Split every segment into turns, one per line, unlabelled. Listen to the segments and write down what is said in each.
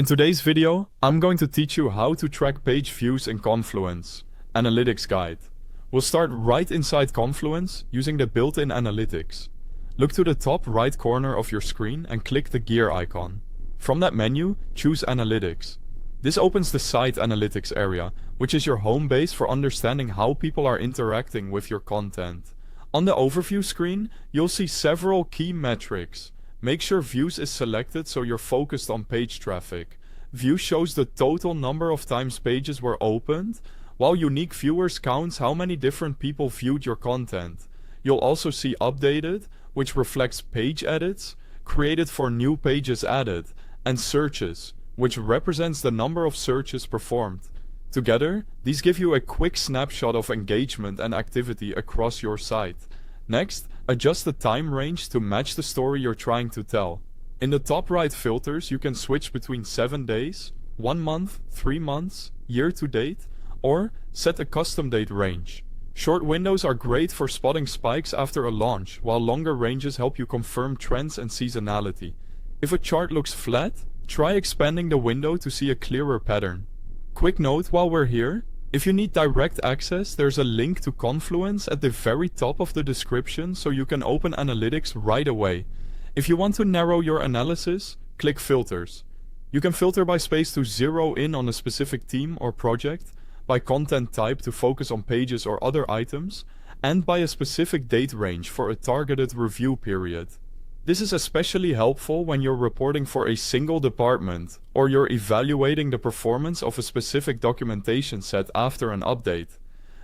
In today's video, I'm going to teach you how to track page views in Confluence Analytics Guide. We'll start right inside Confluence using the built-in analytics. Look to the top right corner of your screen and click the gear icon. From that menu, choose Analytics. This opens the Site Analytics area, which is your home base for understanding how people are interacting with your content. On the overview screen, you'll see several key metrics. Make sure Views is selected so you're focused on page traffic. View shows the total number of times pages were opened, while Unique Viewers counts how many different people viewed your content. You'll also see Updated, which reflects page edits, Created for new pages added, and Searches, which represents the number of searches performed. Together, these give you a quick snapshot of engagement and activity across your site. Next, adjust the time range to match the story you're trying to tell. In the top right filters, you can switch between 7 days, 1 month, 3 months, year to date, or set a custom date range. Short windows are great for spotting spikes after a launch, while longer ranges help you confirm trends and seasonality. If a chart looks flat, try expanding the window to see a clearer pattern. Quick note while we're here, if you need direct access, there's a link to Confluence at the very top of the description so you can open analytics right away. If you want to narrow your analysis, click Filters. You can filter by space to zero in on a specific theme or project, by content type to focus on pages or other items, and by a specific date range for a targeted review period. This is especially helpful when you're reporting for a single department, or you're evaluating the performance of a specific documentation set after an update.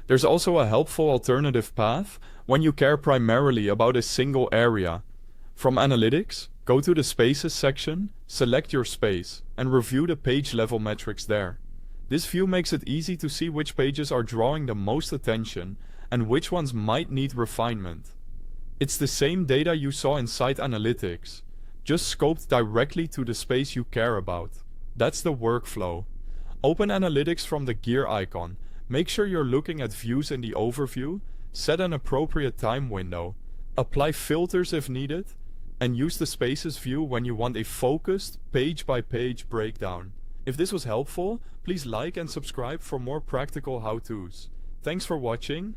There's also a helpful alternative path when you care primarily about a single area. From Analytics, go to the Spaces section, select your space, and review the page level metrics there. This view makes it easy to see which pages are drawing the most attention and which ones might need refinement. It's the same data you saw in Site Analytics, just scoped directly to the space you care about. That's the workflow. Open Analytics from the gear icon. Make sure you're looking at views in the overview, set an appropriate time window, apply filters if needed, and use the Spaces view when you want a focused, page-by-page breakdown. If this was helpful, please like and subscribe for more practical how-tos. Thanks for watching,